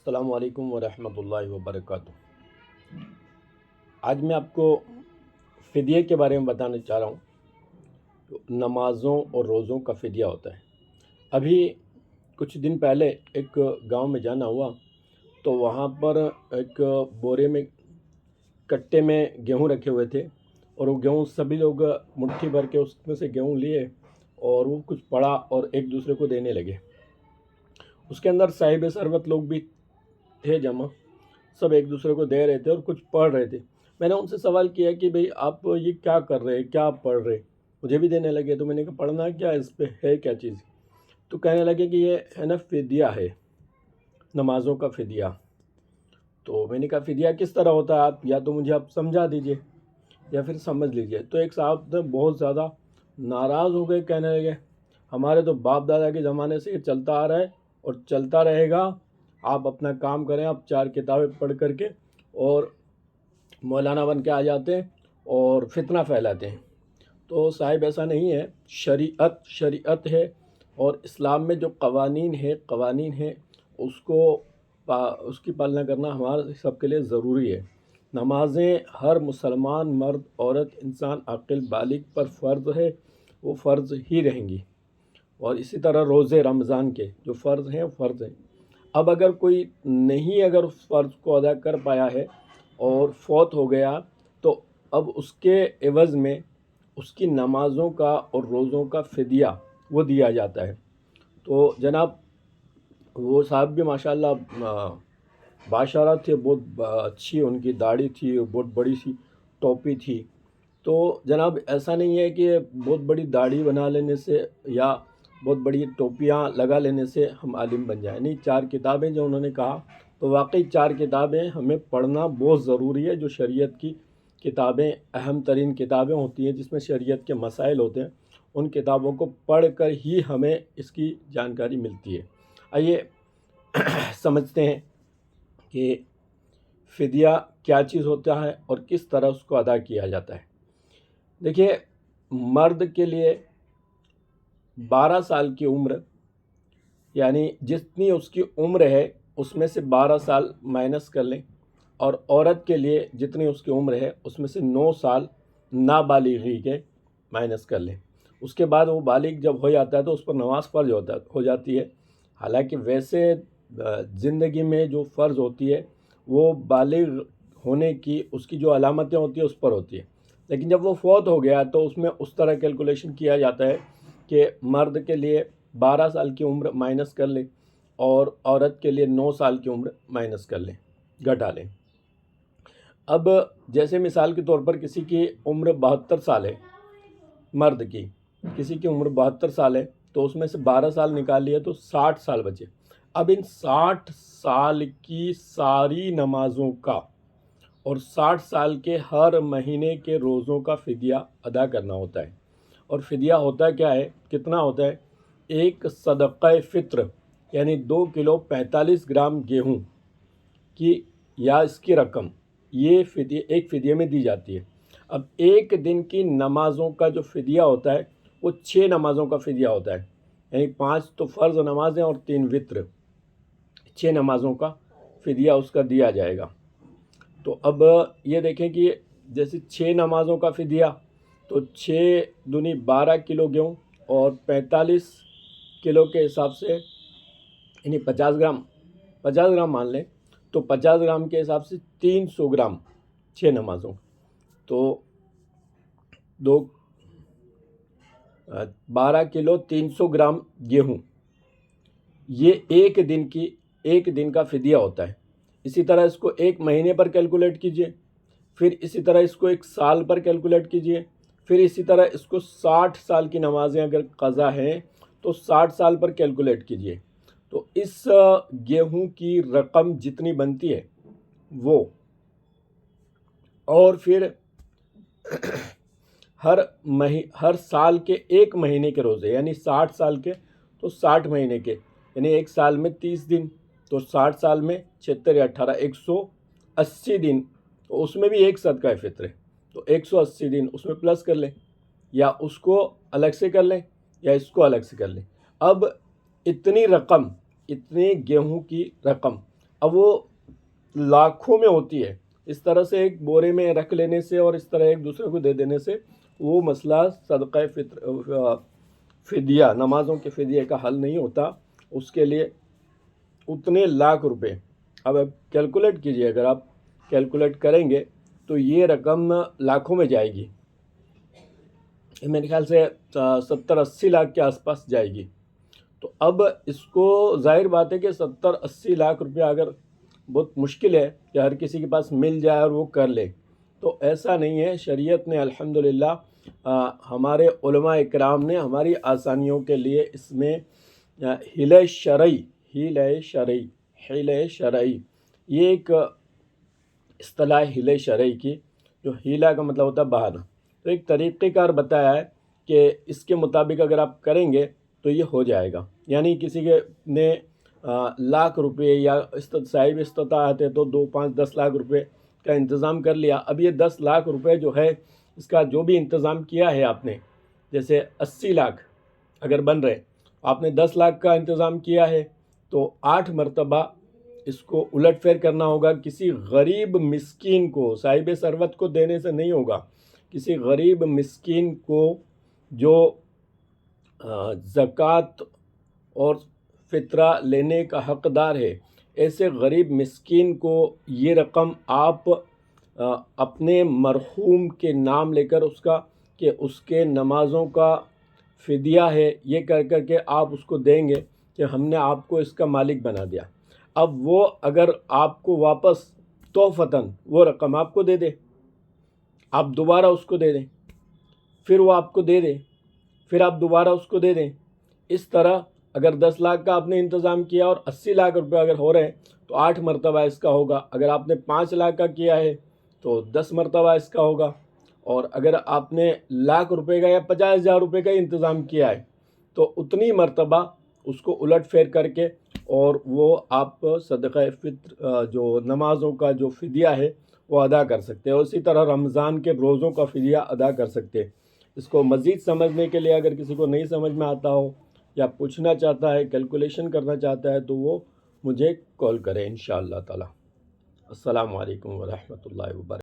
السلام علیکم ورحمۃ اللہ وبرکاتہ۔ آج میں آپ کو فدیے کے بارے میں بتانا چاہ رہا ہوں۔ نمازوں اور روزوں کا فدیہ ہوتا ہے۔ ابھی کچھ دن پہلے ایک گاؤں میں جانا ہوا تو وہاں پر ایک بورے میں کٹے میں گیہوں رکھے ہوئے تھے، اور وہ گیہوں سبھی لوگ مٹھی بھر کے اس میں سے گیہوں لیے اور وہ کچھ پڑا اور ایک دوسرے کو دینے لگے۔ اس کے اندر صاحب ثروت لوگ بھی تھے جمع، سب ایک دوسرے کو دے رہے تھے اور کچھ پڑھ رہے تھے۔ میں نے ان سے سوال کیا کہ بھئی آپ یہ کیا کر رہے ہیں، کیا پڑھ رہے؟ مجھے بھی دینے لگے تو میں نے کہا پڑھنا کیا ہے، اس پہ ہے کیا چیز؟ تو کہنے لگے کہ یہ ہے نا فدیہ ہے، نمازوں کا فدیہ۔ تو میں نے کہا فدیہ کس طرح ہوتا ہے، آپ یا تو مجھے آپ سمجھا دیجئے یا پھر سمجھ لیجئے۔ تو ایک صاحب نے بہت زیادہ ناراض ہو گئے، کہنے لگے ہمارے تو باپ دادا کے زمانے سے یہ چلتا آ رہا ہے اور چلتا رہے گا، آپ اپنا کام کریں، آپ 4 کتابیں پڑھ کر کے اور مولانا بن کے آ جاتے ہیں اور فتنہ پھیلاتے ہیں۔ تو صاحب ایسا نہیں ہے، شریعت ہے، اور اسلام میں جو قوانین ہیں اس کی پالنا کرنا ہمارے سب کے لیے ضروری ہے۔ نمازیں ہر مسلمان مرد عورت انسان عاقل بالغ پر فرض ہے، وہ فرض ہی رہیں گی، اور اسی طرح روزے رمضان کے جو فرض ہیں وہ فرض ہیں۔ اب اگر کوئی نہیں اگر اس فرض کو ادا کر پایا ہے اور فوت ہو گیا تو اب اس کے عوض میں اس کی نمازوں کا اور روزوں کا فدیہ وہ دیا جاتا ہے۔ تو جناب وہ صاحب بھی ماشاءاللہ باشرت تھے، بہت اچھی ان کی داڑھی تھی، بہت بڑی سی ٹوپی تھی۔ تو جناب ایسا نہیں ہے کہ بہت بڑی داڑھی بنا لینے سے یا بہت بڑی ٹوپیاں لگا لینے سے ہم عالم بن جائیں، نہیں۔ 4 کتابیں جو انہوں نے کہا تو واقعی 4 کتابیں ہمیں پڑھنا بہت ضروری ہے۔ جو شریعت کی کتابیں اہم ترین کتابیں ہوتی ہیں جس میں شریعت کے مسائل ہوتے ہیں، ان کتابوں کو پڑھ کر ہی ہمیں اس کی جانکاری ملتی ہے۔ آئیے سمجھتے ہیں کہ فدیہ کیا چیز ہوتا ہے اور کس طرح اس کو ادا کیا جاتا ہے۔ دیکھیے، مرد کے لیے 12 سال کی عمر، یعنی جتنی اس کی عمر ہے اس میں سے 12 سال مائنس کر لیں، اور عورت کے لیے جتنی اس کی عمر ہے اس میں سے 9 سال نابالغی کے مائنس کر لیں۔ اس کے بعد وہ بالغ جب ہو جاتا ہے تو اس پر نماز فرض ہو جاتی ہے۔ حالانکہ ویسے زندگی میں جو فرض ہوتی ہے وہ بالغ ہونے کی اس کی جو علامتیں ہوتی ہیں اس پر ہوتی ہے، لیکن جب وہ فوت ہو گیا تو اس میں اس طرح کیلکولیشن کیا جاتا ہے کہ مرد کے لیے 12 سال کی عمر مائنس کر لیں اور عورت کے لیے 9 سال کی عمر مائنس کر لیں، گھٹا لیں۔ اب جیسے مثال کے طور پر کسی کی عمر 72 سال ہے، مرد کی کسی کی عمر 72 سال ہے تو اس میں سے 12 سال نکال لیے تو 60 سال بچے۔ اب ان 60 سال کی ساری نمازوں کا اور 60 سال کے ہر مہینے کے روزوں کا فدیہ ادا کرنا ہوتا ہے۔ اور فدیہ ہوتا کیا ہے، کتنا ہوتا ہے؟ ایک صدقہ فطر، یعنی 2 کلو 45 گرام گیہوں کی یا اس کی رقم، یہ فدیہ ایک فدیے میں دی جاتی ہے۔ اب ایک دن کی نمازوں کا جو فدیہ ہوتا ہے وہ 6 نمازوں کا فدیہ ہوتا ہے، یعنی 5 تو فرض نمازیں اور 3 وتر، 6 نمازوں کا فدیہ اس کا دیا جائے گا۔ تو اب یہ دیکھیں کہ جیسے 6 نمازوں کا فدیہ تو 6 دونی 12 کلو گیہوں اور 45 کلو کے حساب سے، یعنی 50 گرام مان لیں تو 50 گرام کے حساب سے 300 گرام 6 نمازوں، تو 12 کلو 300 گرام گیہوں، یہ ایک دن کا فدیہ ہوتا ہے۔ اسی طرح اس کو ایک مہینے پر کیلکولیٹ کیجئے، پھر اسی طرح اس کو ایک سال پر کیلکولیٹ کیجئے، پھر اسی طرح اس کو 60 سال کی نمازیں اگر قضا ہیں تو 60 سال پر کیلکولیٹ کیجئے۔ تو اس گیہوں کی رقم جتنی بنتی ہے وہ، اور پھر ہر سال کے ایک مہینے کے روزے، یعنی 60 سال کے تو 60 مہینے کے، یعنی ایک سال میں 30 دن، تو 60 سال میں 76 یا 18 180 دن، تو اس میں بھی ایک صدقہ فطر ہے، تو 180 دن اس میں پلس کر لیں، یا اس کو الگ سے کر لیں یا اس کو الگ سے کر لیں۔ اب اتنی گیہوں کی رقم اب وہ لاکھوں میں ہوتی ہے. اس طرح سے ایک بورے میں رکھ لینے سے اور اس طرح ایک دوسرے کو دے دینے سے وہ مسئلہ صدقہ فدیہ، نمازوں کے فدیے کا حل نہیں ہوتا. اس کے لیے اتنے لاکھ روپے، اب کیلکولیٹ کیجئے، اگر آپ کیلکولیٹ کریں گے تو یہ رقم لاکھوں میں جائے گی. میرے خیال سے 70-80 لاکھ کے آس پاس جائے گی. تو اب اس کو ظاہر بات ہے کہ 70-80 لاکھ روپیہ اگر بہت مشکل ہے کہ ہر کسی کے پاس مل جائے اور وہ کر لے، تو ایسا نہیں ہے. شریعت نے الحمدللہ ہمارے علماء اکرام نے ہماری آسانیوں کے لیے اس میں حیلہ شرعی یہ ایک اصطلاح حیلہ شرعی کی، جو حیلہ کا مطلب ہوتا ہے بہانہ، تو ایک طریقہ کار بتایا ہے کہ اس کے مطابق اگر آپ کریں گے تو یہ ہو جائے گا. یعنی کسی کے نے لاکھ روپے یا صاحب استطاعت ہے تو 2-5-10 لاکھ روپے کا انتظام کر لیا. اب یہ 10 لاکھ روپے جو ہے اس کا جو بھی انتظام کیا ہے آپ نے، جیسے 80 لاکھ اگر بن رہے، آپ نے 10 لاکھ کا انتظام کیا ہے تو 8 مرتبہ اس کو الٹ پھیر کرنا ہوگا. کسی غریب مسکین کو، صاحب ثروت کو دینے سے نہیں ہوگا، کسی غریب مسکین کو جو زکوٰۃ اور فطرہ لینے کا حقدار ہے، ایسے غریب مسکین کو یہ رقم آپ اپنے مرحوم کے نام لے کر اس کے نمازوں کا فدیہ ہے یہ کر کے آپ اس کو دیں گے کہ ہم نے آپ کو اس کا مالک بنا دیا. اب وہ اگر آپ کو واپس تحفتاً وہ رقم آپ کو دے دے، آپ دوبارہ اس کو دے دیں، پھر وہ آپ کو دے دے، پھر آپ دوبارہ اس کو دے دیں، اس طرح اگر 10 لاکھ کا آپ نے انتظام کیا اور 80 لاکھ روپے اگر ہو رہے ہیں تو 8 مرتبہ اس کا ہوگا. اگر آپ نے 5 لاکھ کا کیا ہے تو 10 مرتبہ اس کا ہوگا. اور اگر آپ نے لاکھ روپے کا یا 50,000 روپے کا انتظام کیا ہے تو اتنی مرتبہ اس کو الٹ پھیر کر کے اور وہ آپ صدقہ فطر جو نمازوں کا جو فدیہ ہے وہ ادا کر سکتے ہیں. اور اسی طرح رمضان کے روزوں کا فدیہ ادا کر سکتے ہیں. اس کو مزید سمجھنے کے لیے اگر کسی کو نہیں سمجھ میں آتا ہو یا پوچھنا چاہتا ہے، کیلکولیشن کرنا چاہتا ہے، تو وہ مجھے کال کرے انشاءاللہ تعالی. السلام علیکم ورحمۃ اللہ وبرکاتہ.